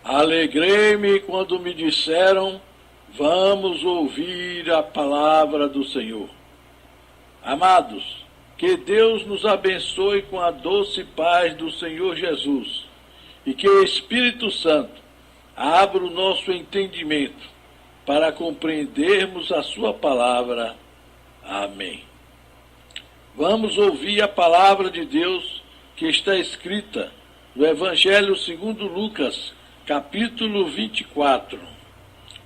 Alegrei-me quando me disseram: vamos ouvir a palavra do Senhor. Amados, que Deus nos abençoe com a doce paz do Senhor Jesus e que o Espírito Santo abra o nosso entendimento para compreendermos a sua palavra. Amém. Vamos ouvir a palavra de Deus que está escrita no Evangelho segundo Lucas, capítulo 24,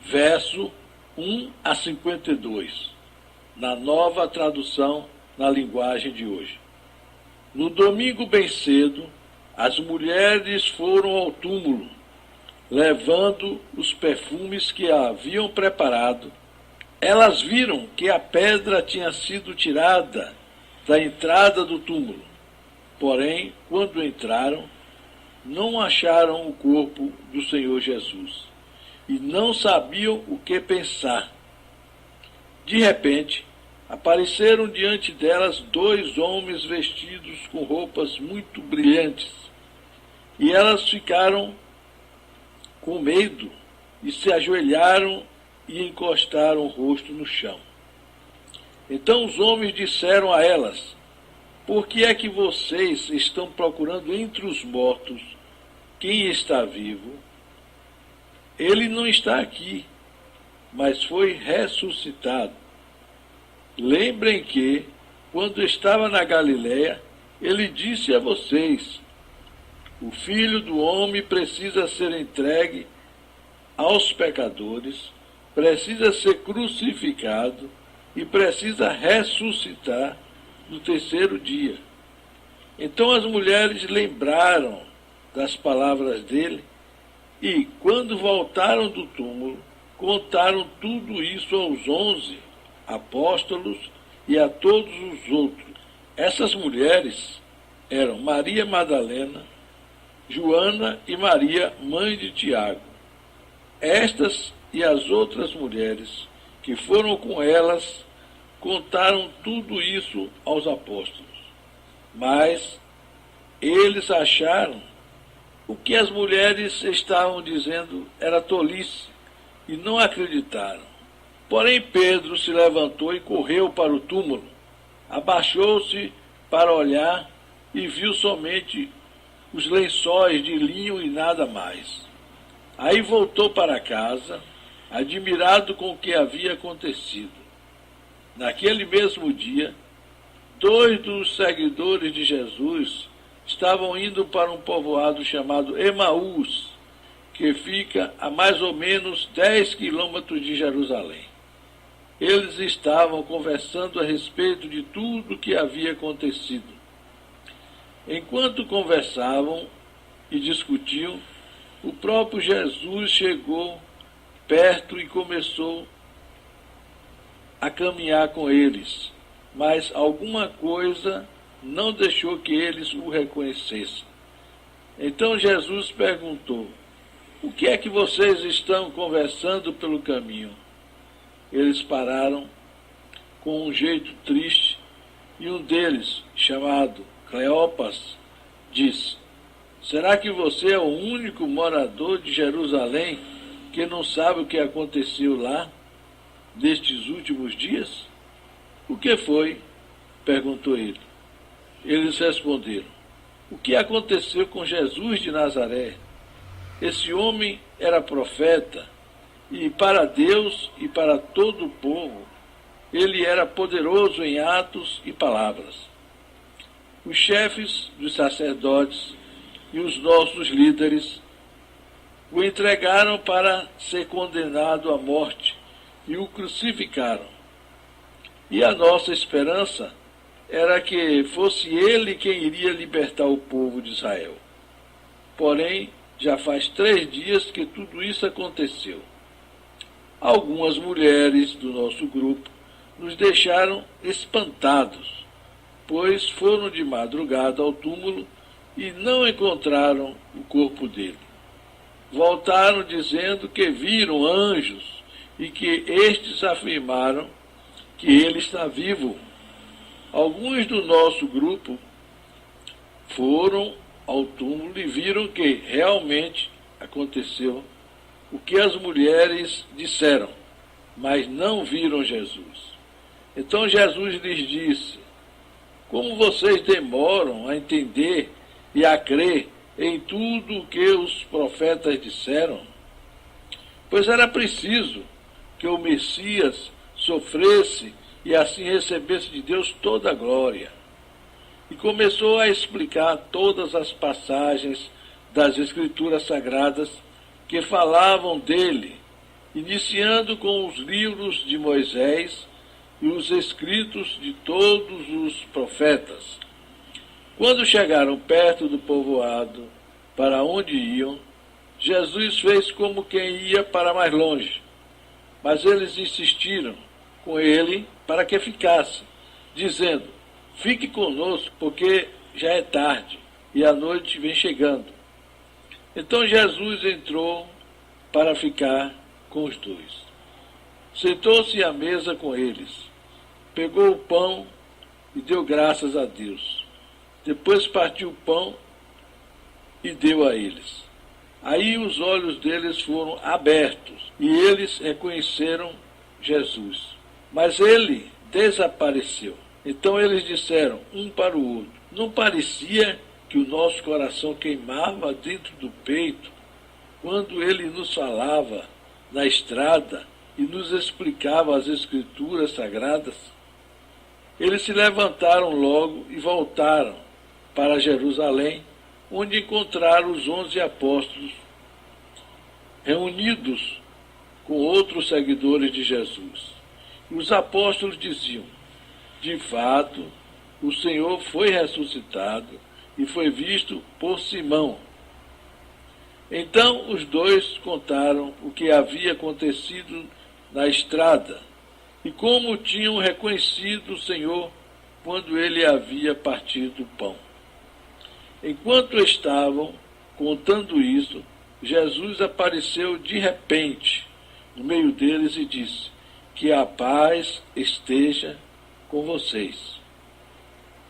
verso 1 a 52, na nova tradução na linguagem de hoje. No domingo bem cedo, as mulheres foram ao túmulo, levando os perfumes que haviam preparado. Elas viram que a pedra tinha sido tirada da entrada do túmulo. Porém, quando entraram, não acharam o corpo do Senhor Jesus e não sabiam o que pensar. De repente, apareceram diante delas 2 homens vestidos com roupas muito brilhantes, e elas ficaram com medo e se ajoelharam e encostaram o rosto no chão. Então os homens disseram a elas: por que é que vocês estão procurando entre os mortos quem está vivo? Ele não está aqui, mas foi ressuscitado. Lembrem que, quando estava na Galiléia, ele disse a vocês: o Filho do Homem precisa ser entregue aos pecadores, precisa ser crucificado e precisa ressuscitar no 3º dia. Então as mulheres lembraram das palavras dele e, quando voltaram do túmulo, contaram tudo isso aos 11 apóstolos e a todos os outros. Essas mulheres eram Maria Madalena, Joana e Maria, mãe de Tiago. Estas e as outras mulheres que foram com elas contaram tudo isso aos apóstolos. Mas eles acharam o que as mulheres estavam dizendo era tolice e não acreditaram. Porém Pedro se levantou e correu para o túmulo, abaixou-se para olhar e viu somente os lençóis de linho e nada mais. Aí voltou para casa, admirado com o que havia acontecido. Naquele mesmo dia, 2 dos seguidores de Jesus estavam indo para um povoado chamado Emaús, que fica a mais ou menos 10 quilômetros de Jerusalém. Eles estavam conversando a respeito de tudo o que havia acontecido. Enquanto conversavam e discutiam, o próprio Jesus chegou perto e começou a caminhar com eles, mas alguma coisa não deixou que eles o reconhecessem. Então Jesus perguntou: o que é que vocês estão conversando pelo caminho? Eles pararam com um jeito triste e um deles, chamado Cleopas, disse: será que você é o único morador de Jerusalém que não sabe o que aconteceu lá nestes últimos dias? O que foi? Perguntou ele. Eles responderam: o que aconteceu com Jesus de Nazaré? Esse homem era profeta, e para Deus e para todo o povo ele era poderoso em atos e palavras. Os chefes dos sacerdotes e os nossos líderes o entregaram para ser condenado à morte e o crucificaram. E a nossa esperança era que fosse ele quem iria libertar o povo de Israel. Porém, já faz 3 dias que tudo isso aconteceu. Algumas mulheres do nosso grupo nos deixaram espantados, pois foram de madrugada ao túmulo e não encontraram o corpo dele. Voltaram dizendo que viram anjos e que estes afirmaram que ele está vivo. Alguns do nosso grupo foram ao túmulo e viram que realmente aconteceu o que as mulheres disseram, mas não viram Jesus. Então Jesus lhes disse: como vocês demoram a entender e a crer em tudo o que os profetas disseram? Pois era preciso que o Messias sofresse e assim recebesse de Deus toda a glória. E começou a explicar todas as passagens das Escrituras Sagradas que falavam dele, iniciando com os livros de Moisés e os escritos de todos os profetas. Quando chegaram perto do povoado para onde iam, Jesus fez como quem ia para mais longe, mas eles insistiram com ele para que ficasse, dizendo: fique conosco, porque já é tarde e a noite vem chegando. Então Jesus entrou para ficar com os dois. Sentou-se à mesa com eles, pegou o pão e deu graças a Deus. Depois partiu o pão e deu a eles. Aí os olhos deles foram abertos e eles reconheceram Jesus. Mas ele desapareceu. Então eles disseram um para o outro: não parecia que o nosso coração queimava dentro do peito quando ele nos falava na estrada e nos explicava as Escrituras Sagradas? Eles se levantaram logo e voltaram para Jerusalém, onde encontraram os 11 apóstolos reunidos com outros seguidores de Jesus. E os apóstolos diziam: de fato, o Senhor foi ressuscitado e foi visto por Simão. Então os dois contaram o que havia acontecido na estrada e como tinham reconhecido o Senhor quando ele havia partido o pão. Enquanto estavam contando isso, Jesus apareceu de repente no meio deles e disse: que a paz esteja com vocês.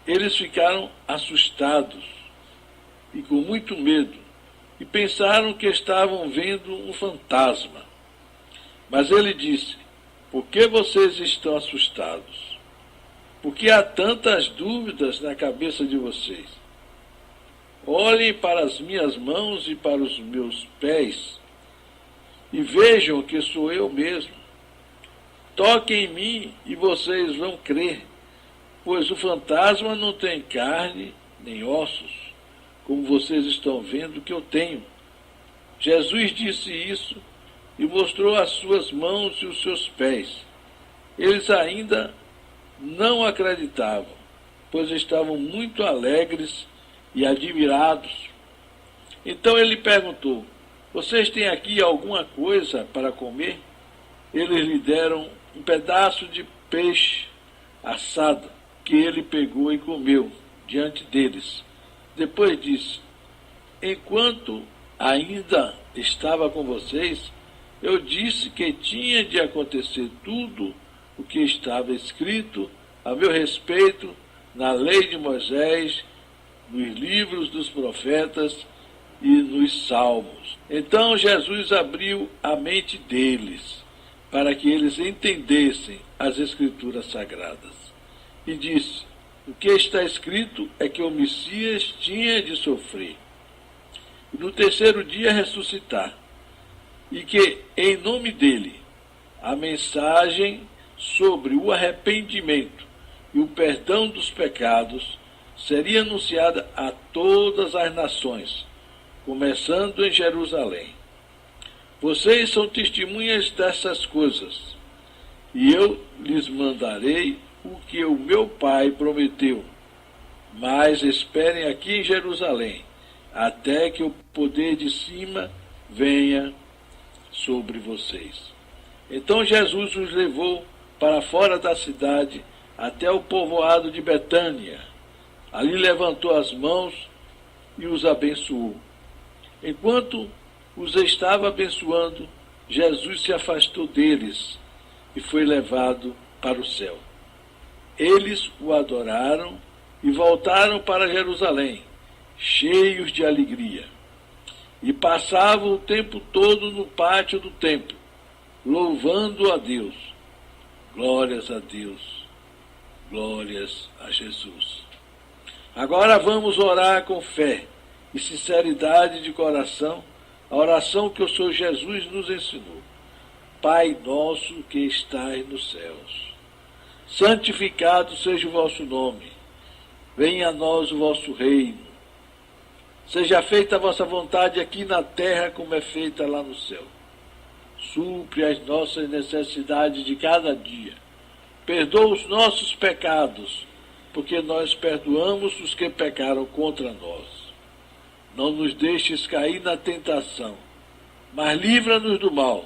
Eles ficaram assustados e com muito medo e pensaram que estavam vendo um fantasma. Mas ele disse: por que vocês estão assustados? Por que há tantas dúvidas na cabeça de vocês? Olhem para as minhas mãos e para os meus pés e vejam que sou eu mesmo. Toquem em mim e vocês vão crer, pois o fantasma não tem carne nem ossos, como vocês estão vendo que eu tenho. Jesus disse isso e mostrou as suas mãos e os seus pés. Eles ainda não acreditavam, pois estavam muito alegres e admirados. Então ele perguntou: vocês têm aqui alguma coisa para comer? Eles lhe deram um pedaço de peixe assado, que ele pegou e comeu diante deles. Depois disse: enquanto ainda estava com vocês, eu disse que tinha de acontecer tudo o que estava escrito a meu respeito na lei de Moisés, nos livros dos profetas e nos salmos. Então Jesus abriu a mente deles, para que eles entendessem as Escrituras Sagradas. E disse: o que está escrito é que o Messias tinha de sofrer, e no terceiro dia ressuscitar, e que, em nome dele, a mensagem sobre o arrependimento e o perdão dos pecados seria anunciada a todas as nações, começando em Jerusalém. Vocês são testemunhas dessas coisas, e eu lhes mandarei o que o meu Pai prometeu. Mas esperem aqui em Jerusalém, até que o poder de cima venha sobre vocês. Então Jesus os levou para fora da cidade, até o povoado de Betânia. Ali levantou as mãos e os abençoou. Enquanto os estava abençoando, Jesus se afastou deles e foi levado para o céu. Eles o adoraram e voltaram para Jerusalém, cheios de alegria. e passavam o tempo todo no pátio do templo, louvando a Deus. Glórias a Deus, glórias a Jesus. Agora vamos orar com fé e sinceridade de coração, a oração que o Senhor Jesus nos ensinou. Pai nosso que estais nos céus, santificado seja o vosso nome, venha a nós o vosso reino, seja feita a vossa vontade aqui na terra como é feita lá no céu. Supre as nossas necessidades de cada dia, perdoa os nossos pecados, porque nós perdoamos os que pecaram contra nós. Não nos deixes cair na tentação, mas livra-nos do mal,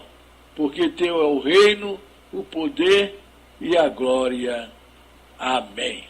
porque teu é o reino, o poder e a glória. Amém.